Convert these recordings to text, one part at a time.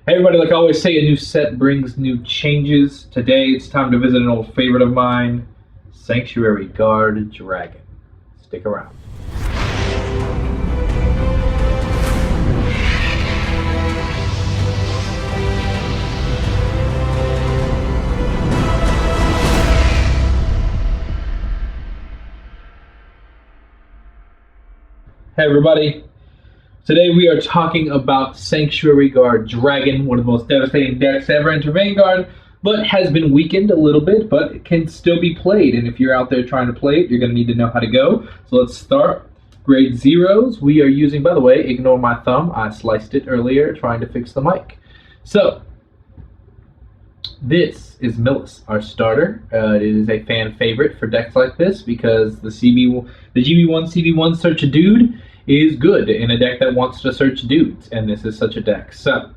Hey everybody, like I always say, a new set brings new changes. Today it's time to visit an old favorite of mine, Sanctuary Guard Dragon. Stick around. Hey everybody, today we are talking about Sanctuary Guard Dragon, one of the most devastating decks to ever enter Vanguard, but has been weakened a little bit, but it can still be played, and if you're out there trying to play it, you're going to need to know how to go. So let's start. Grade zeros, we are using, by the way, ignore my thumb, I sliced it earlier trying to fix the mic. So, this is Millius, our starter. It is a fan favorite for decks like this because the GB1 CB1 Search a Dude is good in a deck that wants to search dudes, and this is such a deck. So,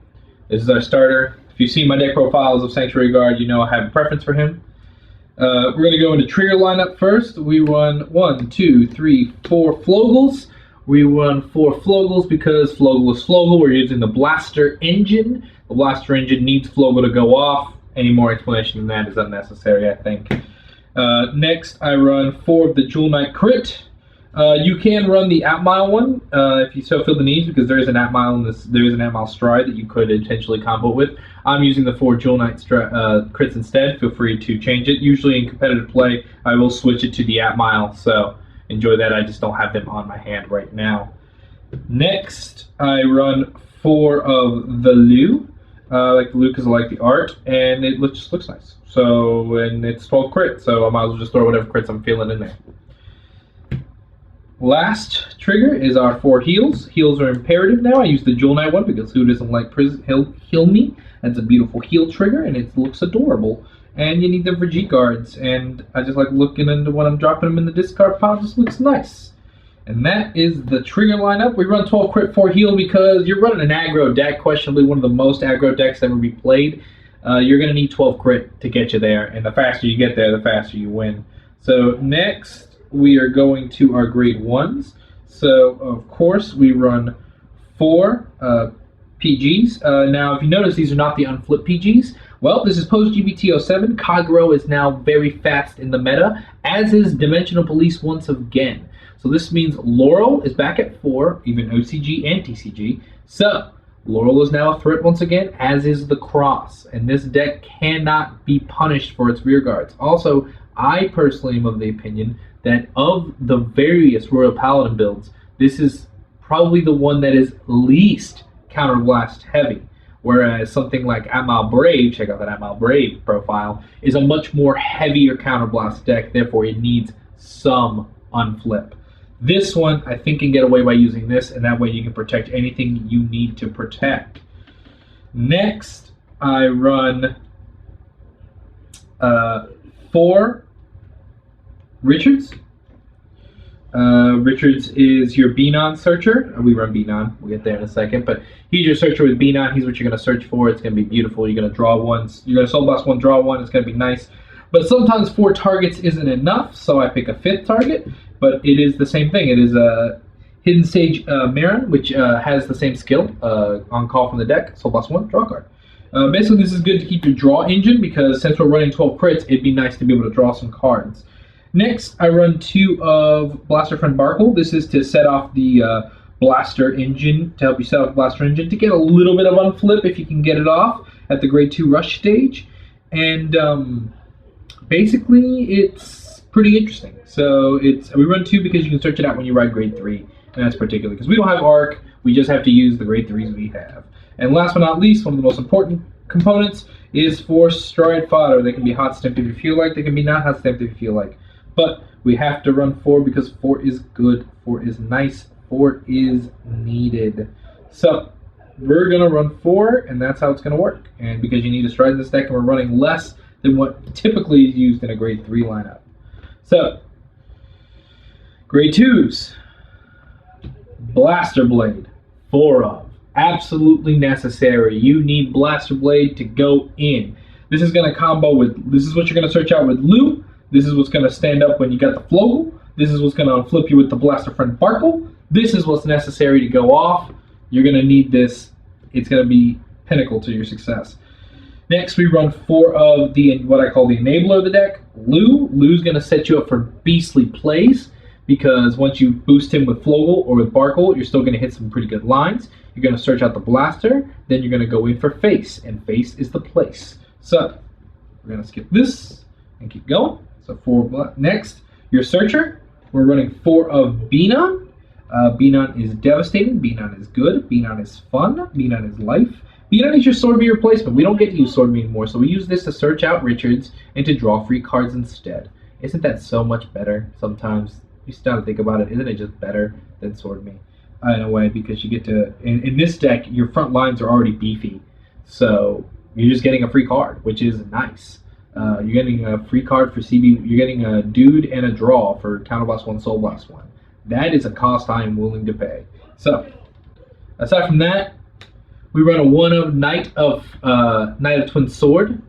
this is our starter. If you've seen my deck profiles of Sanctuary Guard, you know I have a preference for him. We're going to go into trigger lineup first. We run 1, 2, 3, 4 Flogals. We run 4 Flogals because Flogal is Flogal. We're using the Blaster Engine. The Blaster Engine needs Flogal to go off. Any more explanation than that is unnecessary, I think. Next, I run 4 of the Jewel Knight Crit. You can run the Altmile one if you so feel the need, because there is an Altmile in this. There is an Altmile Stride that you could potentially combo with. I'm using the 4 Jewel Knight crits instead. Feel free to change it. Usually in competitive play, I will switch it to the Altmile, so enjoy that. I just don't have them on my hand right now. Next, I run 4 of the Lou. I like the Lou because I like the art, and it just looks nice. So, and it's 12 crit, so I might as well just throw whatever crits I'm feeling in there. Last trigger is our 4 heals. Heals are imperative now. I use the Jewel Knight one because who doesn't like heal me? That's a beautiful heal trigger, and it looks adorable. And you need them for G guards, and I just like looking into when I'm dropping them in the discard pile. It just looks nice. And that is the trigger lineup. We run 12 crit 4 heal because you're running an aggro deck, questionably one of the most aggro decks ever be played. You're going to need 12 crit to get you there, and the faster you get there, the faster you win. So next, we are going to our grade 1s. So, of course, we run 4 PGs. Now, if you notice, these are not the unflipped PGs. Well, this is post-GBT07. Aggro is now very fast in the meta, as is Dimensional Police once again. So this means Laurel is back at 4, even OCG and TCG. So, Laurel is now a threat once again, as is the Cross. And this deck cannot be punished for its rear guards. Also, I personally am of the opinion that of the various Royal Paladin builds, this is probably the one that is least counterblast heavy. Whereas something like Altmile Brave, check out that Altmile Brave profile, is a much more heavier counterblast deck, therefore it needs some unflip. This one, I think, can get away by using this, and that way you can protect anything you need to protect. Next, I run 4 Richards. Richards is your Benon searcher. We run Benon. We'll get there in a second. But he's your searcher with Benon. He's what you're going to search for. It's going to be beautiful. You're going to draw once. You're going to soul blast 1, draw 1. It's going to be nice. But sometimes 4 targets isn't enough, so I pick a 5th target. But it is the same thing. It is a Hidden Sage Miron, which has the same skill on call from the deck. Soul blast 1, draw a card. Basically, this is good to keep your draw engine because since we're running 12 crits, it'd be nice to be able to draw some cards. Next, I run 2 of Blaster Friend Barcgal. This is to set off the Blaster Engine, to help you set off the Blaster Engine, to get a little bit of unflip if you can get it off at the grade 2 rush stage. And basically, it's pretty interesting. So we run 2 because you can search it out when you ride grade 3. And that's particular because we don't have arc, we just have to use the grade 3s we have. And last but not least, one of the most important components is 4 Stride Fodder. They can be hot stamped if you feel like, they can be not hot stamped if you feel like. But we have to run 4 because 4 is good, 4 is nice, 4 is needed. So we're going to run 4, and that's how it's going to work. And because you need to stride this deck, and we're running less than what typically is used in a grade 3 lineup. So, grade 2s, Blaster Blade, 4 of. Absolutely necessary. You need Blaster Blade to go in. This is going to combo with, this is what you're going to search out with Lou. This is what's going to stand up when you got the Flogal. This is what's going to flip you with the Blaster Friend Barcgal. This is what's necessary to go off. You're going to need this. It's going to be pinnacle to your success. Next, we run 4 of the what I call the enabler of the deck, Lou. Lou's going to set you up for beastly plays because once you boost him with Flogal or with Barcgal, you're still going to hit some pretty good lines. You're going to search out the blaster, then you're going to go in for face, and face is the place. So we're going to skip this and keep going. So 4 next, your searcher. We're running 4 of Benon. Benon is devastating. Benon is good. Benon is fun. Benon is life. Benon is your Sword Bee replacement. We don't get to use Sword Bee anymore, so we use this to search out Richards and to draw free cards instead. Isn't that so much better sometimes? You start to think about it. Isn't it just better than Sword Bee? In a way, because you get to, in this deck, your front lines are already beefy. So you're just getting a free card, which is nice. You're getting a free card for CB. You're getting a dude and a draw for Counterblast 1, Soul Blast 1. That is a cost I am willing to pay. So, aside from that, we run a 1 of Knight of Twin Sword.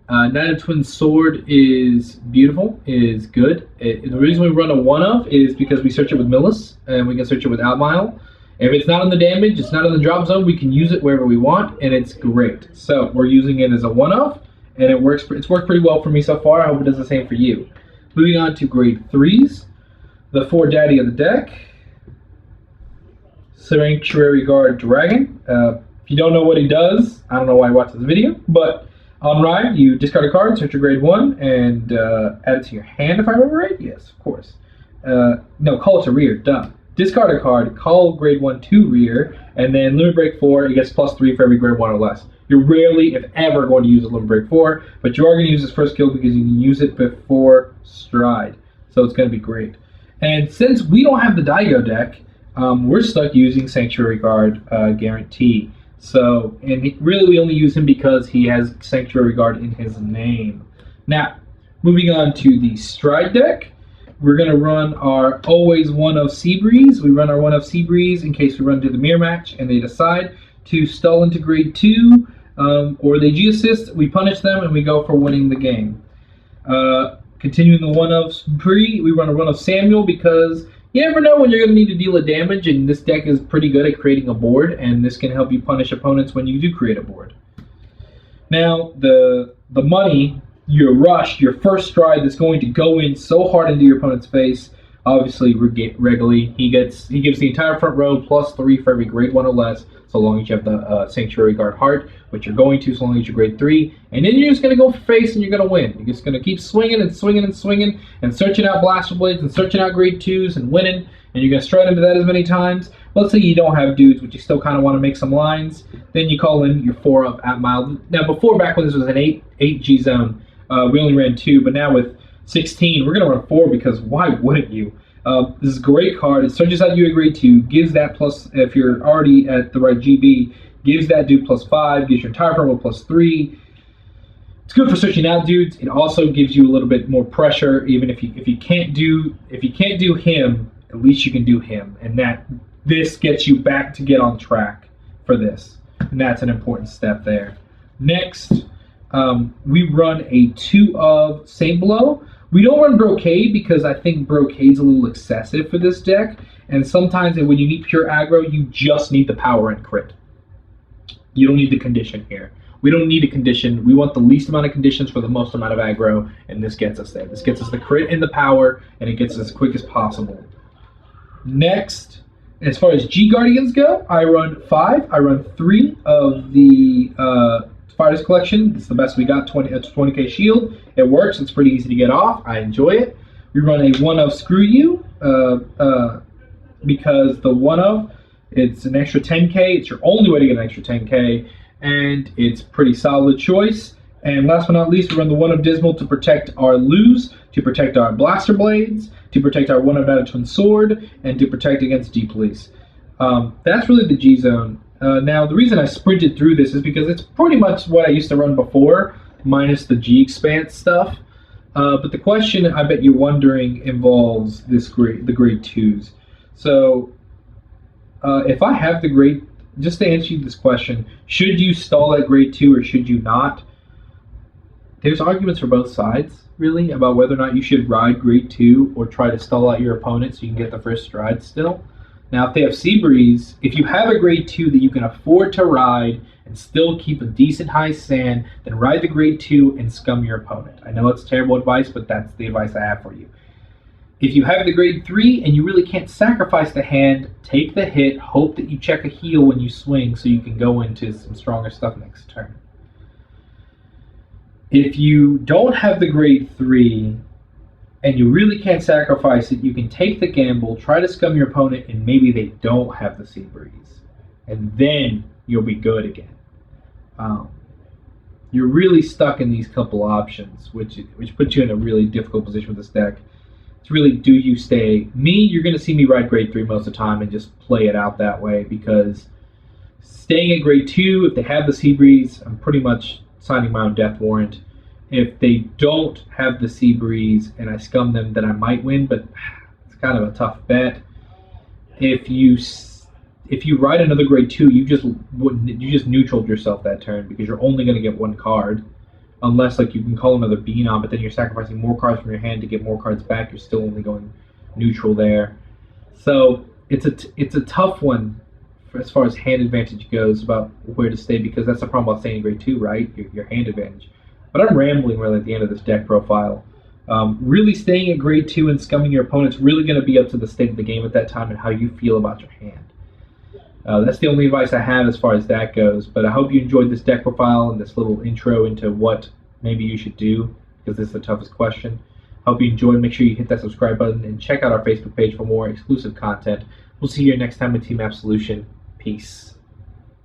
Knight of Twin Sword is beautiful, is good. The reason we run a 1 of is because we search it with Millius, and we can search it with Altmile. If it's not on the damage, it's not on the drop zone, we can use it wherever we want, and it's great. So we're using it as a 1 of, and it works. It's worked pretty well for me so far. I hope it does the same for you. Moving on to grade 3s, the 4 daddy of the deck, Sanctuary Guard Dragon. If you don't know what he does, I don't know why you watch this video, but on ride, you discard a card, search your grade 1, and add it to your hand, if I remember right? Yes, of course. No, call it to rear, duh. Discard a card, call grade 1 to rear, and then Limit Break 4, it gets +3 for every grade 1 or less. You're rarely, if ever, going to use a Limit Break 4, but you are going to use this first skill because you can use it before Stride. So it's going to be great. And since we don't have the Daigo deck, we're stuck using Sanctuary Guard Guarantee. So, and really we only use him because he has Sanctuary Guard in his name. Now, moving on to the Stride deck, we're going to run our always 1 of Sebreeze. We run our 1 of Sebreeze in case we run to the mirror match and they decide to stall into grade 2 or they G-assist. We punish them and we go for winning the game. Continuing the 1 of Spree, we run a 1 of Samuel because you never know when you're going to need to deal a damage, and this deck is pretty good at creating a board, and this can help you punish opponents when you do create a board. Now, the money, your rush, your first stride that's going to go in so hard into your opponent's face, obviously, regularly, he gives the entire front row +3 for every grade 1 or less, so long as you have the Sanctuary Guard Heart, which you're going to, so long as you're grade 3, and then you're just going to go for face and you're going to win. You're just going to keep swinging and swinging and swinging and searching out Blaster Blades and searching out grade 2s and winning, and you're going to stride into that as many times. Let's say you don't have dudes, but you still kind of want to make some lines, then you call in your 4 of Altmile. Now, before, back when this was an 8G zone, we only ran 2, but now with 16, we're going to run 4 because why wouldn't you? This is a great card. It searches out you a grade 2, gives that plus, if you're already at the right GB, gives that dude +5, gives your entire front row +3. It's good for searching out dudes. It also gives you a little bit more pressure, even if you can't do him, at least you can do him, and this gets you back to get on track for this, and that's an important step there. Next, we run a 2 of Saint Blow. We don't run Brocade because I think Brocade's a little excessive for this deck, and sometimes when you need pure aggro, you just need the power and crit. You don't need the condition here. We don't need a condition. We want the least amount of conditions for the most amount of aggro, and this gets us there. This gets us the crit and the power, and it gets us as quick as possible. Next, as far as G Guardians go, I run 5. I run 3 of the Fighters Collection. It's the best we got, 20k shield. It works. It's pretty easy to get off. I enjoy it. We run a 1 of Screw You because the 1 of, it's an extra 10k. It's your only way to get an extra 10k, and it's pretty solid choice. And last but not least, we run the 1 of Dismal to protect our Lose, to protect our Blaster Blades, to protect our 1 of Knight of Twin Sword, and to protect against G-Police. That's really the G-Zone. Now, the reason I sprinted through this is because it's pretty much what I used to run before, minus the G-Expanse stuff. But the question I bet you're wondering involves the grade 2s. So, if I have the grade, just to answer you this question, should you stall at grade 2 or should you not? There's arguments for both sides, really, about whether or not you should ride grade 2 or try to stall out your opponent so you can get the first stride still. Now, if they have Sebreeze, if you have a grade 2 that you can afford to ride and still keep a decent high stand, then ride the grade 2 and scum your opponent. I know it's terrible advice, but that's the advice I have for you. If you have the grade 3 and you really can't sacrifice the hand, take the hit, hope that you check a heal when you swing so you can go into some stronger stuff next turn. If you don't have the grade 3 and you really can't sacrifice it, you can take the gamble, try to scum your opponent, and maybe they don't have the Sebreeze. And then you'll be good again. You're really stuck in these couple options, which puts you in a really difficult position with this deck. It's really, do you stay? Me, you're going to see me ride grade 3 most of the time and just play it out that way, because staying at grade 2, if they have the Sebreeze, I'm pretty much signing my own death warrant. If they don't have the Sebreeze and I scum them, then I might win, but it's kind of a tough bet. If you ride another grade 2, you just neutraled yourself that turn, because you're only going to get one card, unless like you can call another bean on, but then you're sacrificing more cards from your hand to get more cards back. You're still only going neutral there. So it's a tough one as far as hand advantage goes about where to stay, because that's the problem about staying in grade 2, right? Your hand advantage. But I'm rambling really at the end of this deck profile. Really staying at grade 2 and scumming your opponent's really going to be up to the state of the game at that time and how you feel about your hand. That's the only advice I have as far as that goes. But I hope you enjoyed this deck profile and this little intro into what maybe you should do, because this is the toughest question. Hope you enjoyed. Make sure you hit that subscribe button and check out our Facebook page for more exclusive content. We'll see you next time with Team Absolution. Peace.